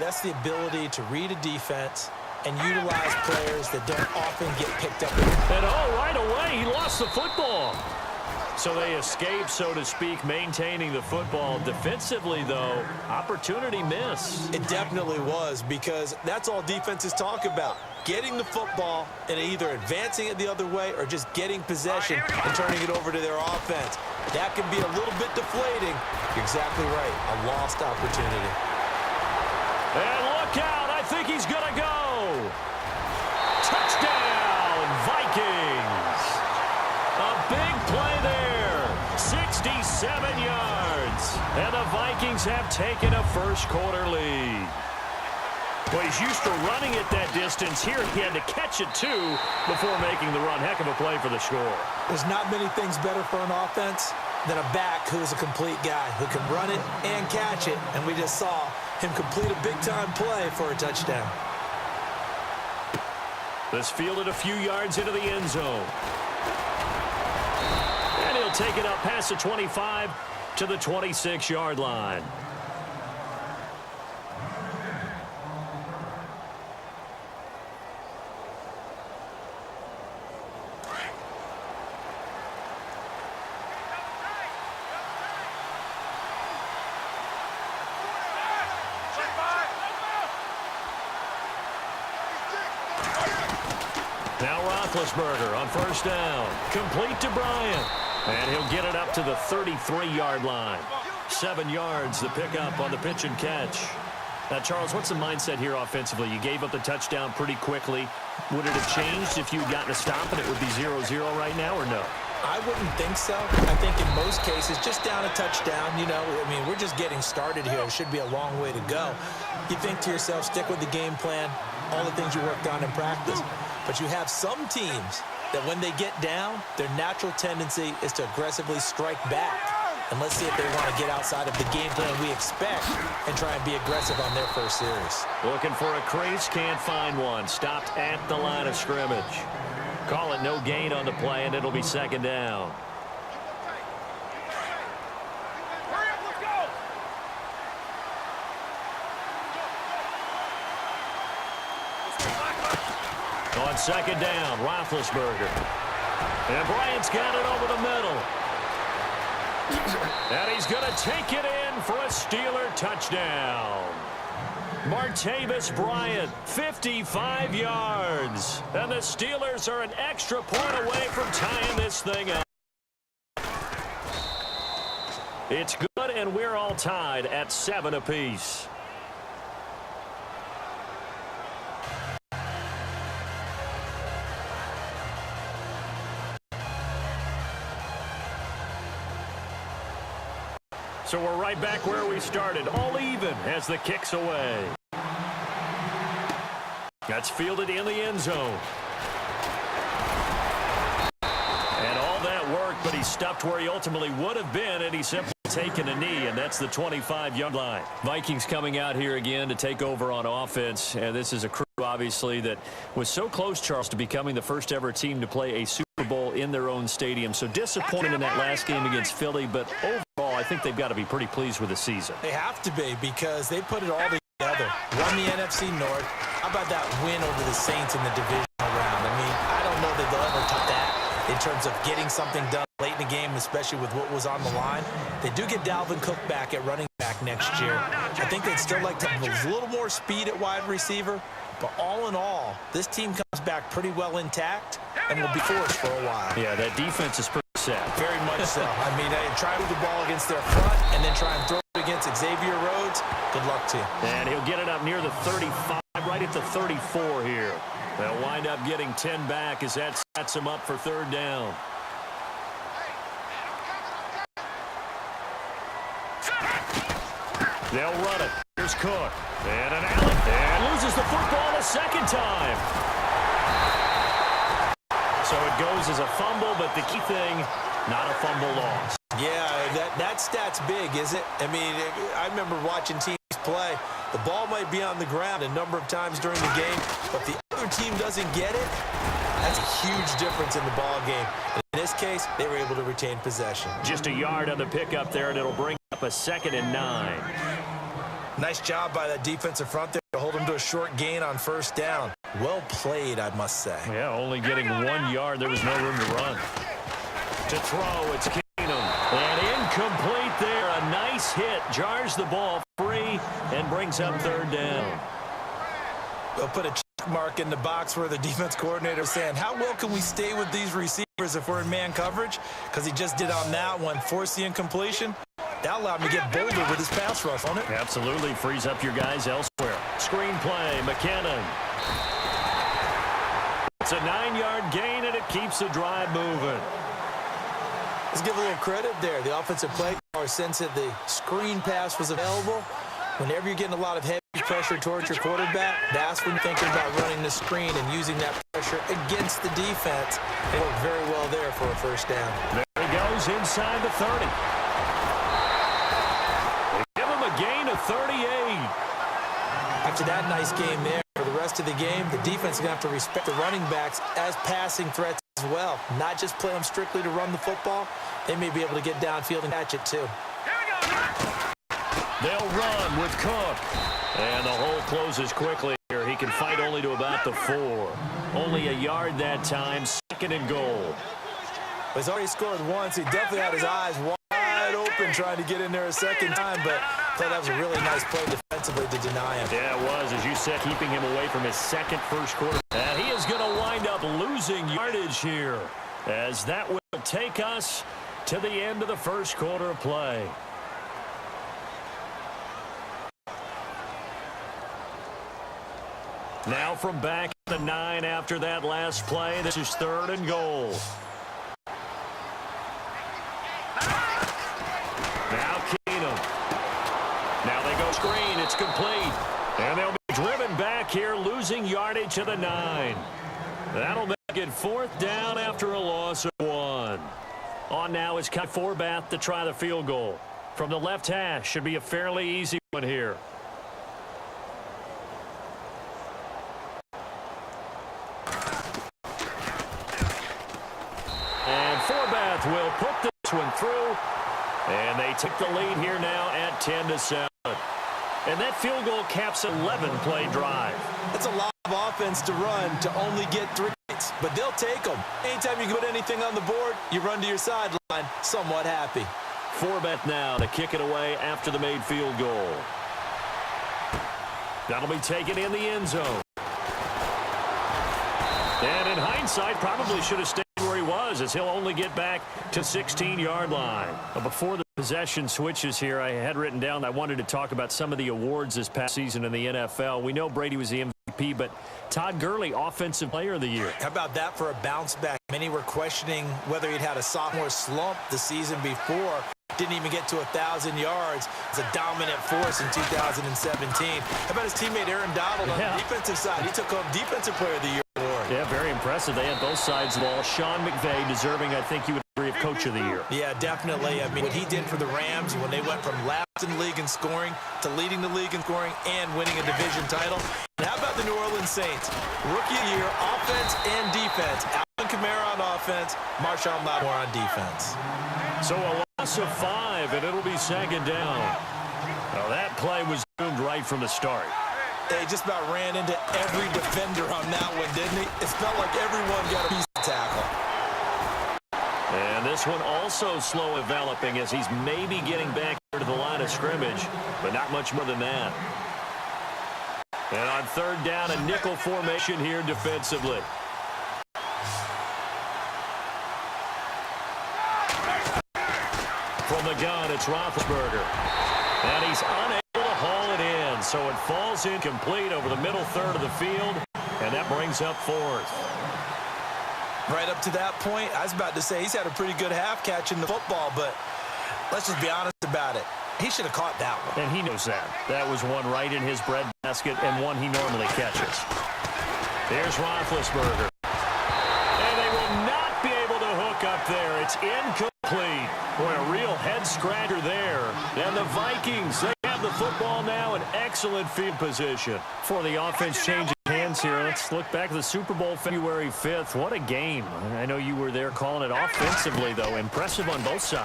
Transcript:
That's the ability to read a defense and utilize players that don't often get picked up. And right away, he lost the football. So they escape, so to speak, maintaining the football. Defensively, though, opportunity miss. It definitely was, because that's all defenses talk about. Getting the football and either advancing it the other way or just getting possession and turning it over to their offense. That can be a little bit deflating. You're exactly right. A lost opportunity. And look out. I think he's going to go. Touchdown, Vikings. A big play there. 67 yards. And the Vikings have taken a first-quarter lead. Well, he's used to running it that distance. Here he had to catch it, too, before making the run. Heck of a play for the score. There's not many things better for an offense than a back who is a complete guy who can run it and catch it. And we just saw him complete a big-time play for a touchdown. This fielded a few yards into the end zone. And he'll take it up past the 25 to the 26-yard line. Now Roethlisberger on first down. Complete to Bryant. And he'll get it up to the 33-yard line. 7 yards, the pickup on the pitch and catch. Now, Charles, what's the mindset here offensively? You gave up the touchdown pretty quickly. Would it have changed if you had gotten a stop and it would be 0-0 right now, or no? I wouldn't think so. I think in most cases, just down a touchdown, I mean, we're just getting started here. It should be a long way to go. You think to yourself, stick with the game plan, all the things you worked on in practice. But you have some teams that when they get down, their natural tendency is to aggressively strike back. And let's see if they want to get outside of the game plan we expect and try and be aggressive on their first series. Looking for a crease, can't find one. Stopped at the line of scrimmage. Call it no gain on the play, and it'll be second down. On second down, Roethlisberger. And Bryant's got it over the middle. And he's going to take it in for a Steeler touchdown. Martavis Bryant, 55 yards. And the Steelers are an extra point away from tying this thing up. It's good, and we're all tied at 7 apiece. So we're right back where we started, all even as the kick's away. That's fielded in the end zone. And all that work, but he stopped where he ultimately would have been, and he simply taken a knee, and that's the 25-yard line. Vikings coming out here again to take over on offense, and this is a crew, obviously, that was so close, Charles, to becoming the first-ever team to play a Super Bowl in their own stadium. So disappointed in that last game against Philly, but overall, I think they've got to be pretty pleased with the season. They have to be, because they put it all together. Won the NFC North. How about that win over the Saints in the divisional round? I mean, I don't know that they'll ever top that in terms of getting something done late in the game, especially with what was on the line. They do get Dalvin Cook back at running back next year. I think they'd still like to have a little more speed at wide receiver. But all in all, this team comes back pretty well intact and will be forced for a while. Yeah, that defense is pretty set. Very much so. I mean, they try to move the ball against their front and then try and throw it against Xavier Rhodes. Good luck to you. And he'll get it up near the 35, right at the 34 here. They'll wind up getting 10 back as that sets him up for third down. They'll run it. Here's Cook. And an Allen. And loses the football a second time. So it goes as a fumble, but the key thing, not a fumble loss. Yeah, that stat's big, is it? I mean, I remember watching teams play. The ball might be on the ground a number of times during the game, but the other team doesn't get it. That's a huge difference in the ball game. In this case, they were able to retain possession. Just a yard on the pickup there, and it'll bring up a 2nd and 9. Nice job by that defensive front there to hold him to a short gain on first down. Well played, I must say. Yeah, only getting 1 yard. There was no room to run. To throw, it's Keenum. And incomplete there. A nice hit. Jars the ball free and brings up third down. They'll put a check mark in the box where the defense coordinator is saying, how well can we stay with these receivers if we're in man coverage? Because he just did on that one, force the incompletion. That allowed him to get bolder with his pass rush on it. Absolutely. Frees up your guys elsewhere. Screen play, McKinnon. It's a 9-yard gain, and it keeps the drive moving. Let's give a little credit there. The offensive play caller, since that the screen pass was available, whenever you're getting a lot of heavy pressure towards your quarterback, that's when you're thinking about running the screen and using that pressure against the defense. It worked very well there for a first down. There he goes inside the 30. Gain of 38. After that nice game there, for the rest of the game, the defense is going to have to respect the running backs as passing threats as well. Not just play them strictly to run the football. They may be able to get downfield and catch it too. They'll run with Cook. And the hole closes quickly here. He can fight only to about the 4. Only a yard that time, 2nd and goal. He's already scored once. He definitely had his eyes wide open trying to get in there a second time, but I thought that was a really nice play defensively to deny him. Yeah, it was, as you said, keeping him away from his second first quarter. And he is going to wind up losing yardage here, as that will take us to the end of the first quarter of play. Now from back at the 9 after that last play, this is 3rd and goal. Now Keenum. Now they go screen. It's complete. And they'll be driven back here, losing yardage to the 9. That'll make it 4th down after a loss of 1. On now is Kai Forbath to try the field goal. From the left hash, should be a fairly easy one here. And Forbath will put this one through. And they take the lead here now at 10-7. And that field goal caps an 11-play drive. That's a lot of offense to run to only get 3 points, but they'll take them. Anytime you can put anything on the board, you run to your sideline somewhat happy. Forbath now to kick it away after the made field goal. That'll be taken in the end zone. And in hindsight, probably should have stayed where he was, as he'll only get back to 16-yard line. But before the possession switches here, I had written down I wanted to talk about some of the awards this past season in the NFL. We know Brady was the MVP, but Todd Gurley, Offensive Player of the Year. How about that for a bounce back? Many were questioning whether he'd had a sophomore slump the season before. Didn't even get to 1,000 yards. It's a dominant force in 2017. How about his teammate Aaron Donald on the defensive side? He took home Defensive Player of the Year award. Yeah, very impressive. They had both sides of the ball. Sean McVay deserving, I think you would agree, of Coach of the Year. Yeah, definitely. I mean, what he did for the Rams when they went from last in the league in scoring to leading the league in scoring and winning a division title. And how about the New Orleans Saints? Rookie of the Year, offense and defense. Alvin Kamara on offense, Marshawn Lattimore on defense. So a loss of 5, and it'll be 2nd down. Now that play was doomed right from the start. They just about ran into every defender on that one, didn't he? It felt like everyone got a piece of tackle. And this one also slow developing as he's maybe getting back to the line of scrimmage, but not much more than that. And on 3rd down, a nickel formation here defensively. From the gun, it's Roethlisberger. And he's unable to haul it in, so it falls incomplete over the middle third of the field, and that brings up 4th. Right up to that point, I was about to say he's had a pretty good half catching the football, but let's just be honest about it. He should have caught that one. And he knows that. That was one right in his breadbasket and one he normally catches. There's Roethlisberger. And they will not be able to hook up there. It's incomplete. Boy, a real head-scratcher there. And the Vikings, they have the football now in excellent field position. For the offense changing hands here, let's look back at the Super Bowl February 5th. What a game. I know you were there calling it offensively, though. Impressive on both sides.